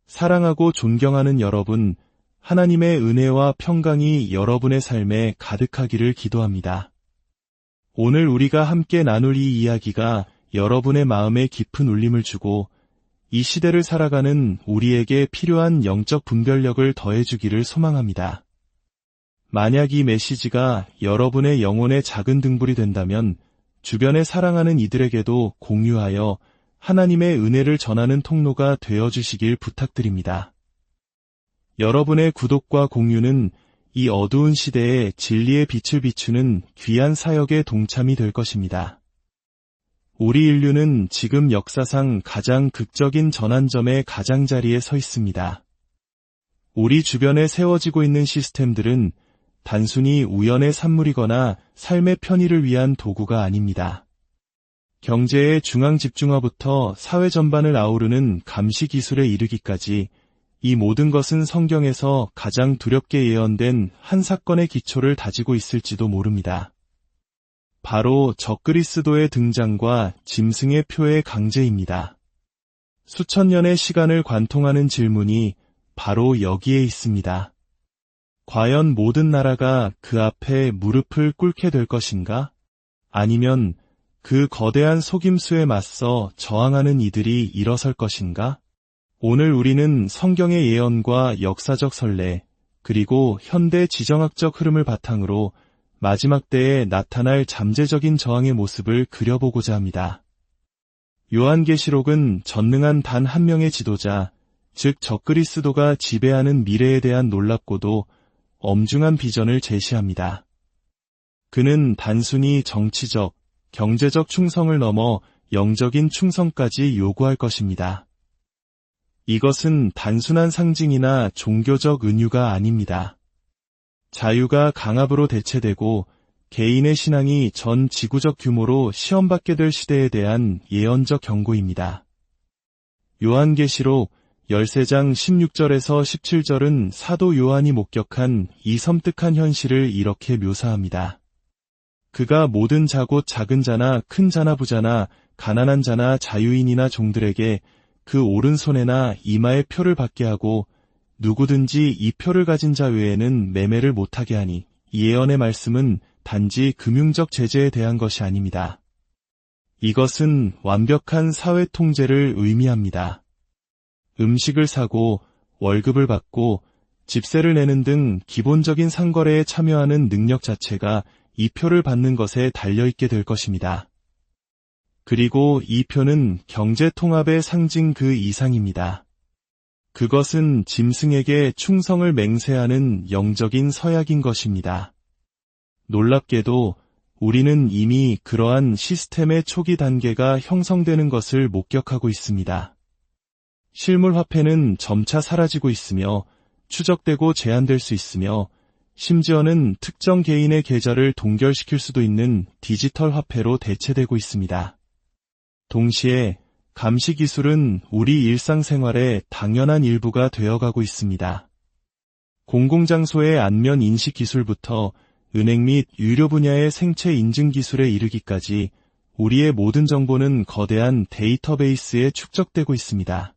사랑하고 존경하는 여러분, 하나님의 은혜와 평강이 여러분의 삶에 가득하기를 기도합니다. 오늘 우리가 함께 나눌 이 이야기가 여러분의 마음에 깊은 울림을 주고 이 시대를 살아가는 우리에게 필요한 영적 분별력을 더해주기를 소망합니다. 만약 이 메시지가 여러분의 영혼의 작은 등불이 된다면 주변에 사랑하는 이들에게도 공유하여 하나님의 은혜를 전하는 통로가 되어주시길 부탁드립니다. 여러분의 구독과 공유는 이 어두운 시대에 진리의 빛을 비추는 귀한 사역에 동참이 될 것입니다. 우리 인류는 지금 역사상 가장 극적인 전환점의 가장자리에 서 있습니다. 우리 주변에 세워지고 있는 시스템들은 단순히 우연의 산물이거나 삶의 편의를 위한 도구가 아닙니다. 경제의 중앙 집중화부터 사회 전반을 아우르는 감시 기술에 이르기까지 이 모든 것은 성경에서 가장 두렵게 예언된 한 사건의 기초를 다지고 있을지도 모릅니다. 바로 적그리스도의 등장과 짐승의 표의 강제입니다. 수천 년의 시간을 관통하는 질문이 바로 여기에 있습니다. 과연 모든 나라가 그 앞에 무릎을 꿇게 될 것인가? 아니면 그 거대한 속임수에 맞서 저항하는 이들이 일어설 것인가? 오늘 우리는 성경의 예언과 역사적 선례, 그리고 현대 지정학적 흐름을 바탕으로 마지막 때에 나타날 잠재적인 저항의 모습을 그려보고자 합니다. 요한계시록은 전능한 단 한 명의 지도자, 즉 적그리스도가 지배하는 미래에 대한 놀랍고도 엄중한 비전을 제시합니다. 그는 단순히 정치적, 경제적 충성을 넘어 영적인 충성까지 요구할 것입니다. 이것은 단순한 상징이나 종교적 은유가 아닙니다. 자유가 강압으로 대체되고 개인의 신앙이 전 지구적 규모로 시험받게 될 시대에 대한 예언적 경고입니다. 요한계시록 13장 16절에서 17절은 사도 요한이 목격한 이 섬뜩한 현실을 이렇게 묘사합니다. 그가 모든 자 곧 작은 자나 큰 자나 부자나 가난한 자나 자유인이나 종들에게 그 오른손에나 이마에 표를 받게 하고 누구든지 이 표를 가진 자 외에는 매매를 못하게 하니 이 예언의 말씀은 단지 금융적 제재에 대한 것이 아닙니다. 이것은 완벽한 사회 통제를 의미합니다. 음식을 사고 월급을 받고 집세를 내는 등 기본적인 상거래에 참여하는 능력 자체가 이 표를 받는 것에 달려있게 될 것입니다. 그리고 이 표는 경제 통합의 상징 그 이상입니다. 그것은 짐승에게 충성을 맹세하는 영적인 서약인 것입니다. 놀랍게도 우리는 이미 그러한 시스템의 초기 단계가 형성되는 것을 목격하고 있습니다. 실물 화폐는 점차 사라지고 있으며 추적되고 제한될 수 있으며 심지어는 특정 개인의 계좌를 동결시킬 수도 있는 디지털 화폐로 대체되고 있습니다. 동시에 감시 기술은 우리 일상생활의 당연한 일부가 되어가고 있습니다. 공공장소의 안면 인식 기술부터 은행 및 유료 분야의 생체 인증 기술에 이르기까지 우리의 모든 정보는 거대한 데이터베이스에 축적되고 있습니다.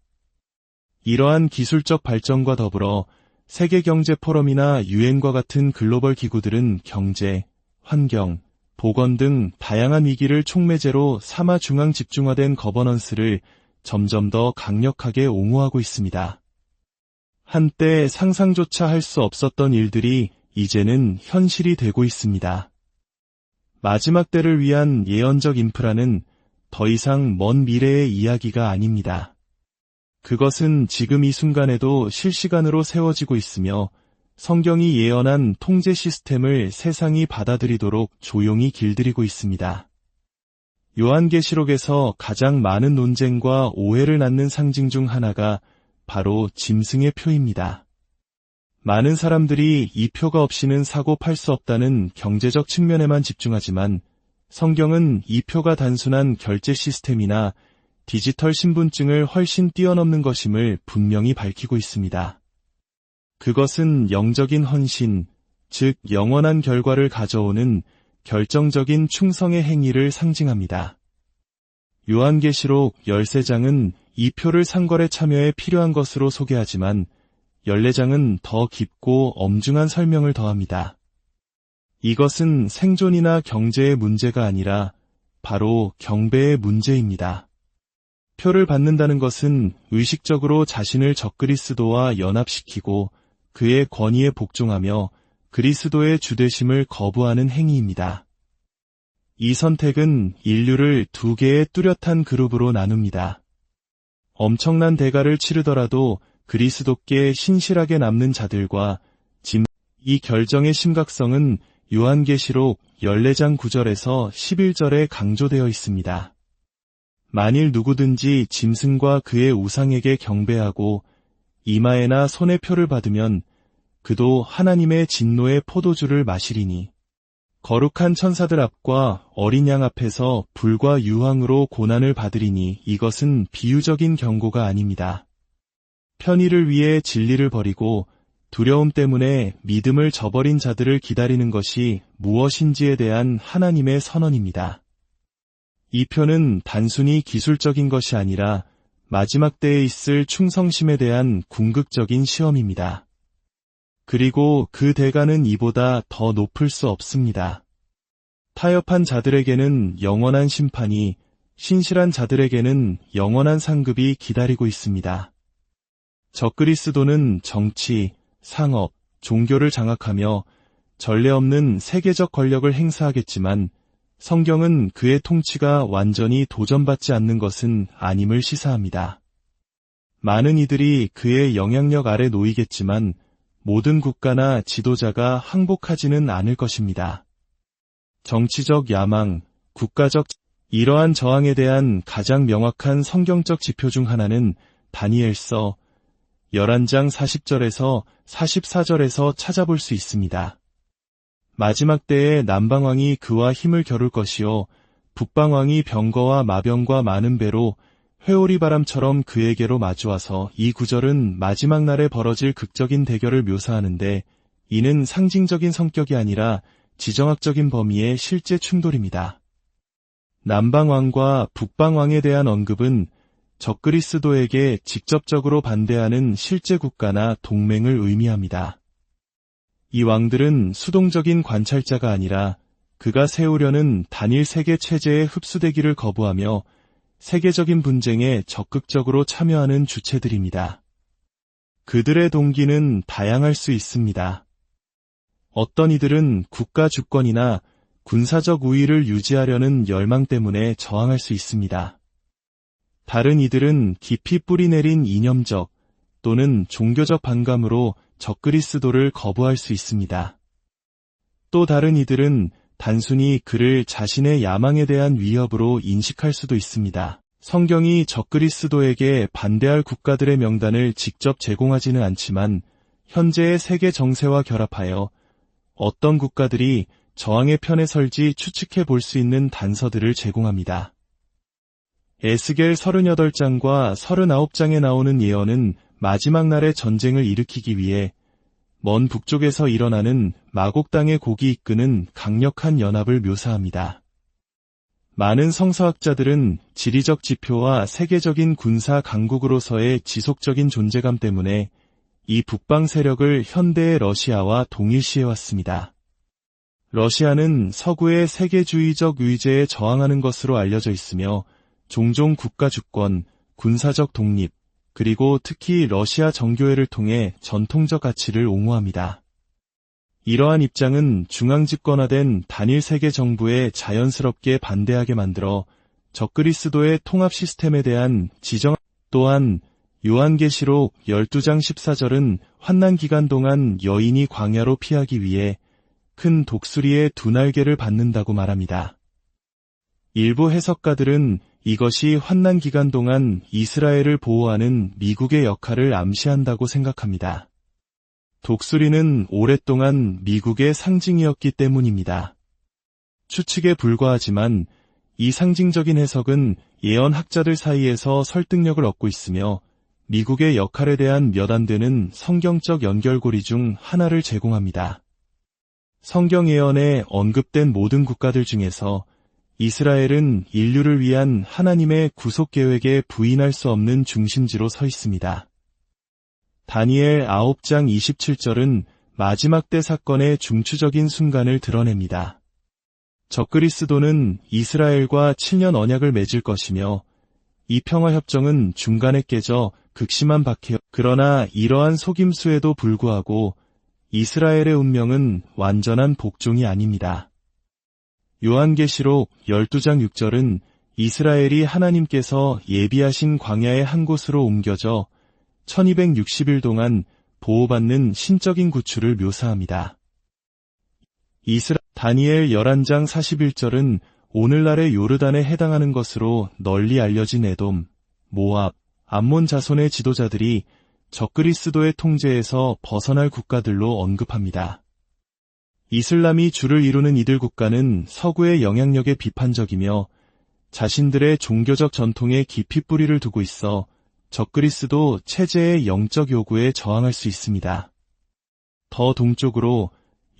이러한 기술적 발전과 더불어 세계경제포럼이나 유엔과 같은 글로벌 기구들은 경제, 환경, 보건 등 다양한 위기를 촉매제로 삼아 중앙 집중화된 거버넌스를 점점 더 강력하게 옹호하고 있습니다. 한때 상상조차 할 수 없었던 일들이 이제는 현실이 되고 있습니다. 마지막 때를 위한 예언적 인프라는 더 이상 먼 미래의 이야기가 아닙니다. 그것은 지금 이 순간에도 실시간으로 세워지고 있으며 성경이 예언한 통제 시스템을 세상이 받아들이도록 조용히 길들이고 있습니다. 요한계시록에서 가장 많은 논쟁과 오해를 낳는 상징 중 하나가 바로 짐승의 표입니다. 많은 사람들이 이 표가 없이는 사고 팔 수 없다는 경제적 측면에만 집중하지만 성경은 이 표가 단순한 결제 시스템이나 디지털 신분증을 훨씬 뛰어넘는 것임을 분명히 밝히고 있습니다. 그것은 영적인 헌신, 즉 영원한 결과를 가져오는 결정적인 충성의 행위를 상징합니다. 요한계시록 13장은 이 표를 상거래 참여에 필요한 것으로 소개하지만 14장은 더 깊고 엄중한 설명을 더합니다. 이것은 생존이나 경제의 문제가 아니라 바로 경배의 문제입니다. 표를 받는다는 것은 의식적으로 자신을 적그리스도와 연합시키고 그의 권위에 복종하며 그리스도의 주되심을 거부하는 행위입니다. 이 선택은 인류를 두 개의 뚜렷한 그룹으로 나눕니다. 엄청난 대가를 치르더라도 그리스도께 신실하게 남는 자들과 이 결정의 심각성은 요한계시록 14장 9절에서 11절에 강조되어 있습니다. 만일 누구든지 짐승과 그의 우상에게 경배하고 이마에나 손에 표를 받으면 그도 하나님의 진노의 포도주를 마시리니 거룩한 천사들 앞과 어린 양 앞에서 불과 유황으로 고난을 받으리니 이것은 비유적인 경고가 아닙니다. 편의를 위해 진리를 버리고 두려움 때문에 믿음을 저버린 자들을 기다리는 것이 무엇인지에 대한 하나님의 선언입니다. 이 표는 단순히 기술적인 것이 아니라 마지막 때에 있을 충성심에 대한 궁극적인 시험입니다. 그리고 그 대가는 이보다 더 높을 수 없습니다. 타협한 자들에게는 영원한 심판이, 신실한 자들에게는 영원한 상급이 기다리고 있습니다. 적그리스도는 정치, 상업, 종교를 장악하며 전례 없는 세계적 권력을 행사하겠지만 성경은 그의 통치가 완전히 도전받지 않는 것은 아님을 시사합니다. 많은 이들이 그의 영향력 아래 놓이겠지만 모든 국가나 지도자가 항복하지는 않을 것입니다. 정치적 야망, 국가적 이러한 저항에 대한 가장 명확한 성경적 지표 중 하나는 다니엘서 11장 40절에서 44절에서 찾아볼 수 있습니다. 마지막 때에 남방왕이 그와 힘을 겨룰 것이요 북방왕이 병거와 마병과 많은 배로 회오리 바람처럼 그에게로 마주와서. 이 구절은 마지막 날에 벌어질 극적인 대결을 묘사하는데 이는 상징적인 성격이 아니라 지정학적인 범위의 실제 충돌입니다. 남방왕과 북방왕에 대한 언급은 적그리스도에게 직접적으로 반대하는 실제 국가나 동맹을 의미합니다. 이 왕들은 수동적인 관찰자가 아니라 그가 세우려는 단일 세계 체제에 흡수되기를 거부하며 세계적인 분쟁에 적극적으로 참여하는 주체들입니다. 그들의 동기는 다양할 수 있습니다. 어떤 이들은 국가 주권이나 군사적 우위를 유지하려는 열망 때문에 저항할 수 있습니다. 다른 이들은 깊이 뿌리내린 이념적 또는 종교적 반감으로 적그리스도를 거부할 수 있습니다. 또 다른 이들은 단순히 그를 자신의 야망에 대한 위협으로 인식할 수도 있습니다. 성경이 적그리스도에게 반대할 국가들의 명단을 직접 제공하지는 않지만 현재의 세계 정세와 결합하여 어떤 국가들이 저항의 편에 설지 추측해 볼 수 있는 단서들을 제공합니다. 에스겔 38장과 39장에 나오는 예언은 마지막 날의 전쟁을 일으키기 위해 먼 북쪽에서 일어나는 마곡 땅의 고기 이끄는 강력한 연합을 묘사합니다. 많은 성서학자들은 지리적 지표와 세계적인 군사 강국으로서의 지속적인 존재감 때문에 이 북방 세력을 현대의 러시아와 동일시해왔습니다. 러시아는 서구의 세계주의적 의제에 저항하는 것으로 알려져 있으며 종종 국가 주권, 군사적 독립, 그리고 특히 러시아 정교회를 통해 전통적 가치를 옹호합니다. 이러한 입장은 중앙집권화된 단일 세계 정부에 자연스럽게 반대하게 만들어 적그리스도의 통합 시스템에 대한 지정. 또한 요한계시록 12장 14절은 환난 기간 동안 여인이 광야로 피하기 위해 큰 독수리의 두 날개를 받는다고 말합니다. 일부 해석가들은 이것이 환난 기간 동안 이스라엘을 보호하는 미국의 역할을 암시한다고 생각합니다. 독수리는 오랫동안 미국의 상징이었기 때문입니다. 추측에 불과하지만 이 상징적인 해석은 예언학자들 사이에서 설득력을 얻고 있으며 미국의 역할에 대한 몇 안 되는 성경적 연결고리 중 하나를 제공합니다. 성경 예언에 언급된 모든 국가들 중에서 이스라엘은 인류를 위한 하나님의 구속 계획에 부인할 수 없는 중심지로 서 있습니다. 다니엘 9장 27절은 마지막 때 사건의 중추적인 순간을 드러냅니다. 적그리스도는 이스라엘과 7년 언약을 맺을 것이며 이 평화협정은 중간에 깨져 극심한 박해. 그러나 이러한 속임수에도 불구하고 이스라엘의 운명은 완전한 복종이 아닙니다. 요한계시록 12장 6절은 이스라엘이 하나님께서 예비하신 광야의 한 곳으로 옮겨져 1260일 동안 보호받는 신적인 구출을 묘사합니다. 다니엘 11장 41절은 오늘날의 요르단에 해당하는 것으로 널리 알려진 에돔, 모압, 암몬 자손의 지도자들이 적그리스도의 통제에서 벗어날 국가들로 언급합니다. 이슬람이 주를 이루는 이들 국가는 서구의 영향력에 비판적이며 자신들의 종교적 전통에 깊이 뿌리를 두고 있어 적그리스도 체제의 영적 요구에 저항할 수 있습니다. 더 동쪽으로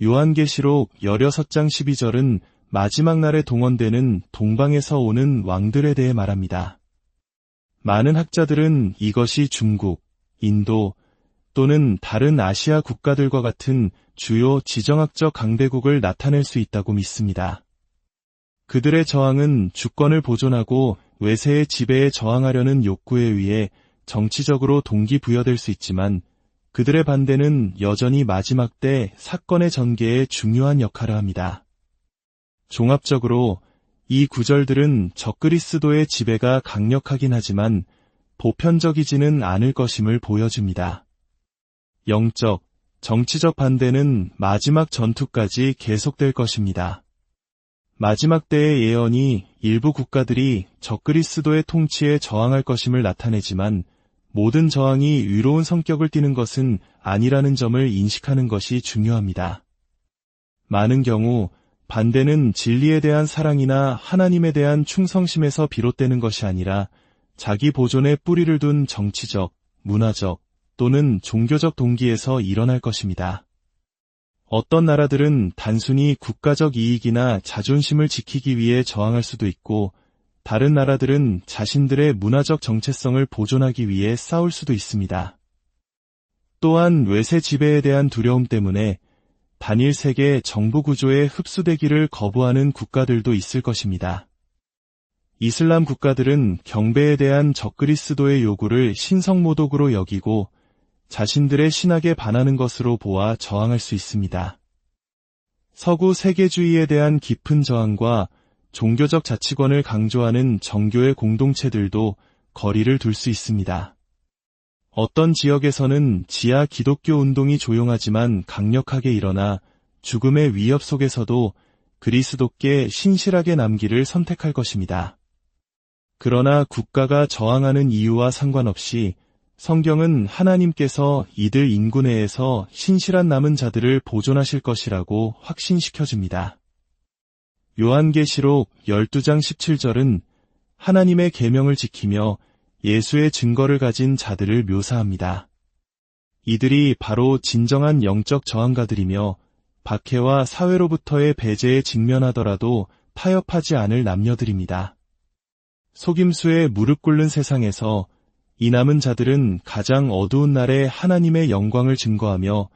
요한계시록 16장 12절은 마지막 날에 동원되는 동방에서 오는 왕들에 대해 말합니다. 많은 학자들은 이것이 중국, 인도 또는 다른 아시아 국가들과 같은 주요 지정학적 강대국을 나타낼 수 있다고 믿습니다. 그들의 저항은 주권을 보존하고 외세의 지배에 저항하려는 욕구에 의해 정치적으로 동기부여될 수 있지만 그들의 반대는 여전히 마지막 때 사건의 전개에 중요한 역할을 합니다. 종합적으로 이 구절들은 적그리스도의 지배가 강력하긴 하지만 보편적이지는 않을 것임을 보여줍니다. 영적, 정치적 반대는 마지막 전투까지 계속될 것입니다. 마지막 때의 예언이 일부 국가들이 적그리스도의 통치에 저항할 것임을 나타내지만 모든 저항이 의로운 성격을 띠는 것은 아니라는 점을 인식하는 것이 중요합니다. 많은 경우 반대는 진리에 대한 사랑이나 하나님에 대한 충성심에서 비롯되는 것이 아니라 자기 보존에 뿌리를 둔 정치적, 문화적 또는 종교적 동기에서 일어날 것입니다. 어떤 나라들은 단순히 국가적 이익이나 자존심을 지키기 위해 저항할 수도 있고 다른 나라들은 자신들의 문화적 정체성을 보존하기 위해 싸울 수도 있습니다. 또한 외세 지배에 대한 두려움 때문에 단일 세계 정부 구조에 흡수되기를 거부하는 국가들도 있을 것입니다. 이슬람 국가들은 경배에 대한 적그리스도의 요구를 신성모독으로 여기고 자신들의 신학에 반하는 것으로 보아 저항할 수 있습니다. 서구 세계주의에 대한 깊은 저항과 종교적 자치권을 강조하는 정교의 공동체들도 거리를 둘 수 있습니다. 어떤 지역에서는 지하 기독교 운동이 조용하지만 강력하게 일어나 죽음의 위협 속에서도 그리스도께 신실하게 남기를 선택할 것입니다. 그러나 국가가 저항하는 이유와 상관없이 성경은 하나님께서 이들 인구 내에서 신실한 남은 자들을 보존하실 것이라고 확신시켜줍니다. 요한계시록 12장 17절은 하나님의 계명을 지키며 예수의 증거를 가진 자들을 묘사합니다. 이들이 바로 진정한 영적 저항가들이며 박해와 사회로부터의 배제에 직면하더라도 타협하지 않을 남녀들입니다. 속임수에 무릎 꿇는 세상에서 이 남은 자들은 가장 어두운 날에 하나님의 영광을 증거하며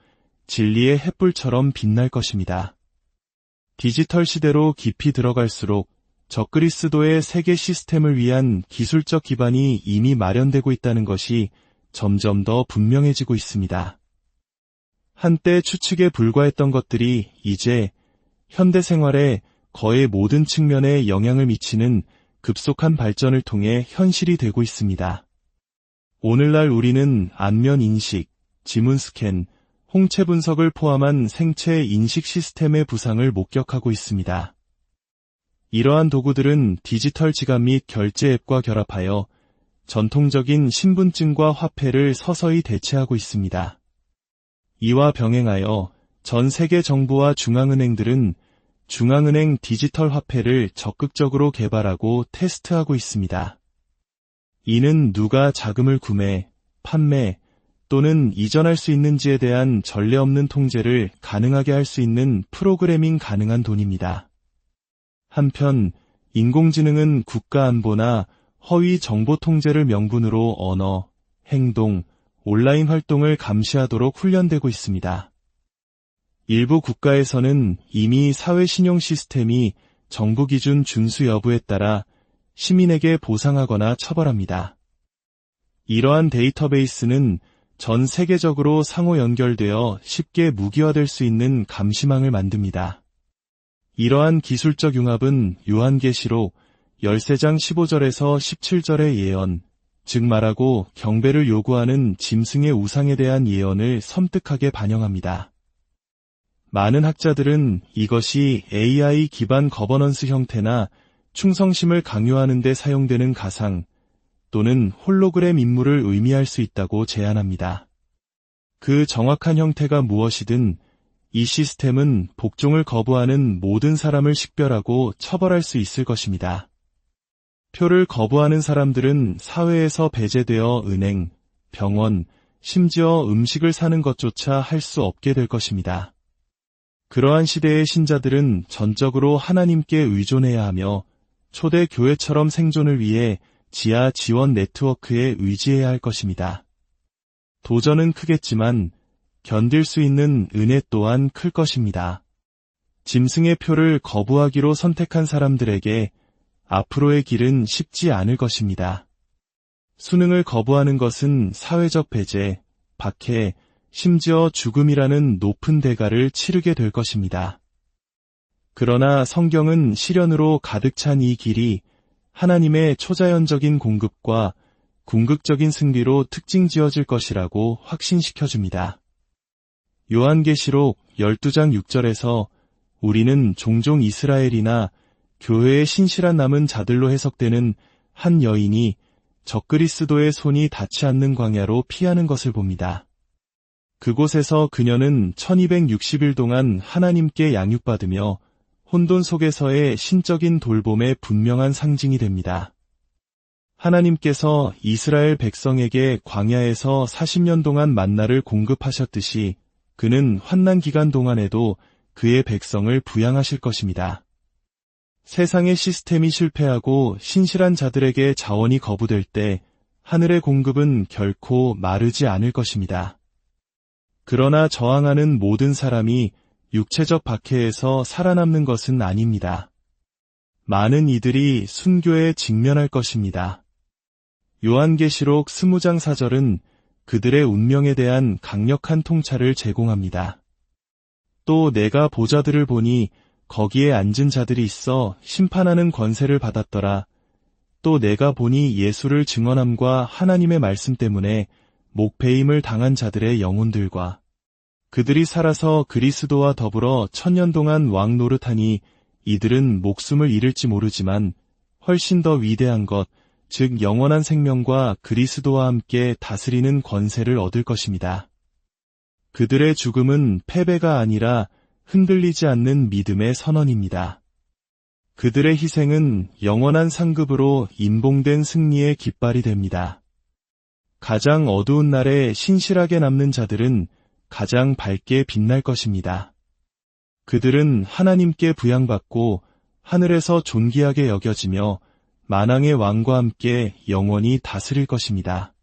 진리의 햇불처럼 빛날 것입니다. 디지털 시대로 깊이 들어갈수록 적그리스도의 세계 시스템을 위한 기술적 기반이 이미 마련되고 있다는 것이 점점 더 분명해지고 있습니다. 한때 추측에 불과했던 것들이 이제 현대 생활의 거의 모든 측면에 영향을 미치는 급속한 발전을 통해 현실이 되고 있습니다. 오늘날 우리는 안면 인식, 지문 스캔, 홍채 분석을 포함한 생체 인식 시스템의 부상을 목격하고 있습니다. 이러한 도구들은 디지털 지갑 및 결제 앱과 결합하여 전통적인 신분증과 화폐를 서서히 대체하고 있습니다. 이와 병행하여 전 세계 정부와 중앙은행들은 중앙은행 디지털 화폐를 적극적으로 개발하고 테스트하고 있습니다. 이는 누가 자금을 구매, 판매 또는 이전할 수 있는지에 대한 전례 없는 통제를 가능하게 할 수 있는 프로그래밍 가능한 돈입니다. 한편 인공지능은 국가안보나 허위 정보 통제를 명분으로 언어, 행동, 온라인 활동을 감시하도록 훈련되고 있습니다. 일부 국가에서는 이미 사회신용 시스템이 정부 기준 준수 여부에 따라 시민에게 보상하거나 처벌합니다. 이러한 데이터베이스는 전 세계적으로 상호 연결되어 쉽게 무기화될 수 있는 감시망을 만듭니다. 이러한 기술적 융합은 요한계시록 13장 15절에서 17절의 예언, 즉 말하고 경배를 요구하는 짐승의 우상에 대한 예언을 섬뜩하게 반영합니다. 많은 학자들은 이것이 AI 기반 거버넌스 형태나 충성심을 강요하는 데 사용되는 가상 또는 홀로그램 인물을 의미할 수 있다고 제안합니다. 그 정확한 형태가 무엇이든 이 시스템은 복종을 거부하는 모든 사람을 식별하고 처벌할 수 있을 것입니다. 표를 거부하는 사람들은 사회에서 배제되어 은행, 병원, 심지어 음식을 사는 것조차 할 수 없게 될 것입니다. 그러한 시대의 신자들은 전적으로 하나님께 의존해야 하며 초대 교회처럼 생존을 위해 지하 지원 네트워크에 의지해야 할 것입니다. 도전은 크겠지만 견딜 수 있는 은혜 또한 클 것입니다. 짐승의 표를 거부하기로 선택한 사람들에게 앞으로의 길은 쉽지 않을 것입니다. 수능을 거부하는 것은 사회적 배제, 박해, 심지어 죽음이라는 높은 대가를 치르게 될 것입니다. 그러나 성경은 시련으로 가득 찬 이 길이 하나님의 초자연적인 공급과 궁극적인 승리로 특징 지어질 것이라고 확신시켜줍니다. 요한계시록 12장 6절에서 우리는 종종 이스라엘이나 교회의 신실한 남은 자들로 해석되는 한 여인이 적그리스도의 손이 닿지 않는 광야로 피하는 것을 봅니다. 그곳에서 그녀는 1260일 동안 하나님께 양육받으며 혼돈 속에서의 신적인 돌봄의 분명한 상징이 됩니다. 하나님께서 이스라엘 백성에게 광야에서 40년 동안 만나를 공급하셨듯이 그는 환난 기간 동안에도 그의 백성을 부양하실 것입니다. 세상의 시스템이 실패하고 신실한 자들에게 자원이 거부될 때 하늘의 공급은 결코 마르지 않을 것입니다. 그러나 저항하는 모든 사람이 육체적 박해에서 살아남는 것은 아닙니다. 많은 이들이 순교에 직면할 것입니다. 요한계시록 20장 4절은 그들의 운명에 대한 강력한 통찰을 제공합니다. 또 내가 보좌들을 보니 거기에 앉은 자들이 있어 심판하는 권세를 받았더라. 또 내가 보니 예수를 증언함과 하나님의 말씀 때문에 목배임을 당한 자들의 영혼들과 그들이 살아서 그리스도와 더불어 1000년 동안 왕 노릇하니 이들은 목숨을 잃을지 모르지만 훨씬 더 위대한 것, 즉 영원한 생명과 그리스도와 함께 다스리는 권세를 얻을 것입니다. 그들의 죽음은 패배가 아니라 흔들리지 않는 믿음의 선언입니다. 그들의 희생은 영원한 상급으로 인봉된 승리의 깃발이 됩니다. 가장 어두운 날에 신실하게 남는 자들은 가장 밝게 빛날 것입니다. 그들은 하나님께 부양받고 하늘에서 존귀하게 여겨지며 만왕의 왕과 함께 영원히 다스릴 것입니다.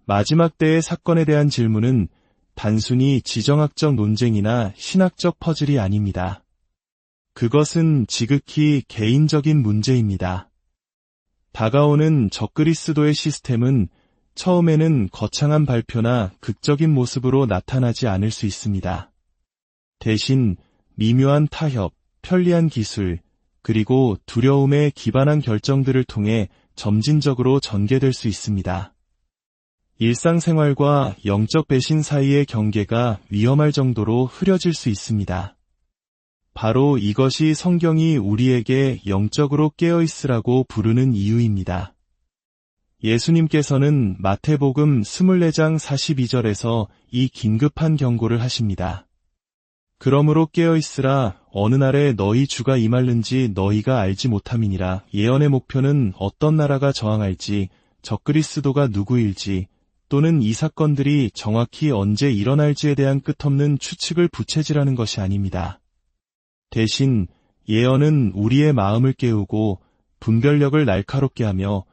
마지막 때의 사건에 대한 질문은 단순히 지정학적 논쟁이나 신학적 퍼즐이 아닙니다. 그것은 지극히 개인적인 문제입니다. 다가오는 적그리스도의 시스템은 처음에는 거창한 발표나 극적인 모습으로 나타나지 않을 수 있습니다. 대신 미묘한 타협, 편리한 기술, 그리고 두려움에 기반한 결정들을 통해 점진적으로 전개될 수 있습니다. 일상생활과 영적 배신 사이의 경계가 위험할 정도로 흐려질 수 있습니다. 바로 이것이 성경이 우리에게 영적으로 깨어있으라고 부르는 이유입니다. 예수님께서는 마태복음 24장 42절에서 이 긴급한 경고를 하십니다. 그러므로 깨어있으라. 어느 날에 너희 주가 임할는지 너희가 알지 못함이니라. 예언의 목표는 어떤 나라가 저항할지, 적그리스도가 누구일지, 또는 이 사건들이 정확히 언제 일어날지에 대한 끝없는 추측을 부채질하는 것이 아닙니다. 대신 예언은 우리의 마음을 깨우고 분별력을 날카롭게 하며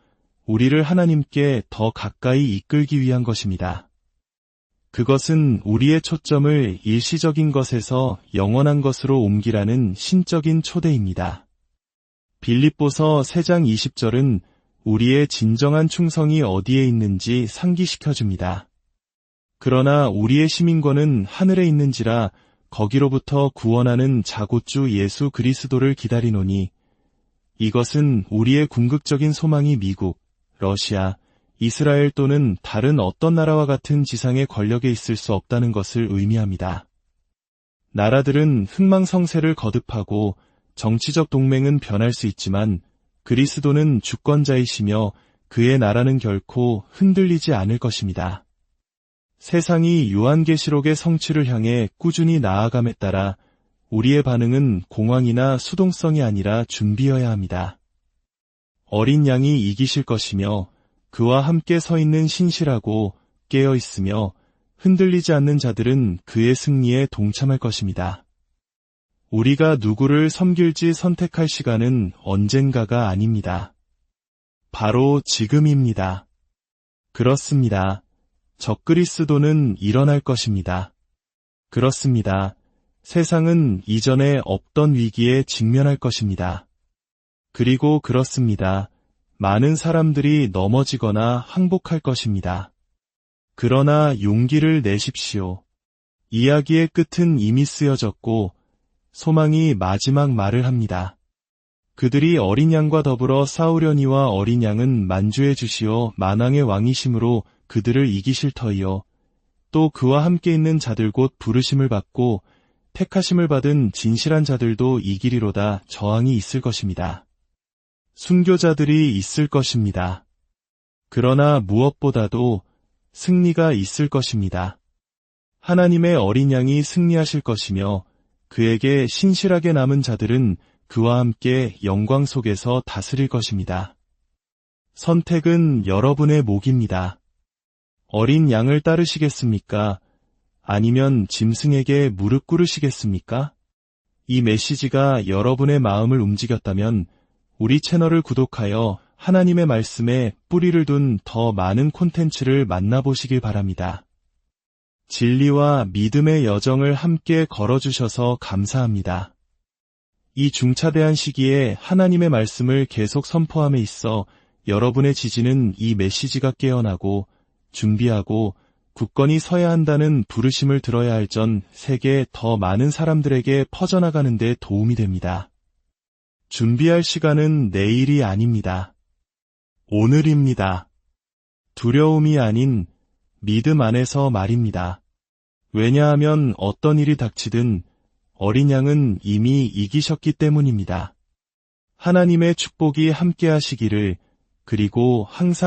우리를 하나님께 더 가까이 이끌기 위한 것입니다. 그것은 우리의 초점을 일시적인 것에서 영원한 것으로 옮기라는 신적인 초대입니다. 빌립보서 3장 20절은 우리의 진정한 충성이 어디에 있는지 상기시켜줍니다. 그러나 우리의 시민권은 하늘에 있는지라 거기로부터 구원하는 자곶주 예수 그리스도를 기다리노니 이것은 우리의 궁극적인 소망이 미국, 러시아, 이스라엘 또는 다른 어떤 나라와 같은 지상의 권력에 있을 수 없다는 것을 의미합니다. 나라들은 흥망성쇠를 거듭하고 정치적 동맹은 변할 수 있지만 그리스도는 주권자이시며 그의 나라는 결코 흔들리지 않을 것입니다. 세상이 요한계시록의 성취를 향해 꾸준히 나아감에 따라 우리의 반응은 공황이나 수동성이 아니라 준비여야 합니다. 어린 양이 이기실 것이며 그와 함께 서 있는 신실하고 깨어 있으며 흔들리지 않는 자들은 그의 승리에 동참할 것입니다. 우리가 누구를 섬길지 선택할 시간은 언젠가가 아닙니다. 바로 지금입니다. 그렇습니다. 적그리스도는 일어날 것입니다. 그렇습니다. 세상은 이전에 없던 위기에 직면할 것입니다. 그리고 그렇습니다. 많은 사람들이 넘어지거나 항복할 것입니다. 그러나 용기를 내십시오. 이야기의 끝은 이미 쓰여졌고 소망이 마지막 말을 합니다. 그들이 어린 양과 더불어 싸우려니와 어린 양은 만주해 주시어 만왕의 왕이심으로 그들을 이기실 터이요. 또 그와 함께 있는 자들 곧 부르심을 받고 택하심을 받은 진실한 자들도 이기리로다. 저항이 있을 것입니다. 순교자들이 있을 것입니다. 그러나 무엇보다도 승리가 있을 것입니다. 하나님의 어린 양이 승리하실 것이며 그에게 신실하게 남은 자들은 그와 함께 영광 속에서 다스릴 것입니다. 선택은 여러분의 몫입니다. 어린 양을 따르시겠습니까? 아니면 짐승에게 무릎 꿇으시겠습니까? 이 메시지가 여러분의 마음을 움직였다면 우리 채널을 구독하여 하나님의 말씀에 뿌리를 둔 더 많은 콘텐츠를 만나보시길 바랍니다. 진리와 믿음의 여정을 함께 걸어주셔서 감사합니다. 이 중차대한 시기에 하나님의 말씀을 계속 선포함에 있어 여러분의 지지는 이 메시지가 깨어나고 준비하고 굳건히 서야 한다는 부르심을 들어야 할 전 세계 더 많은 사람들에게 퍼져나가는 데 도움이 됩니다. 준비할 시간은 내일이 아닙니다. 오늘입니다. 두려움이 아닌 믿음 안에서 말입니다. 왜냐하면 어떤 일이 닥치든 어린 양은 이미 이기셨기 때문입니다. 하나님의 축복이 함께 하시기를, 그리고 항상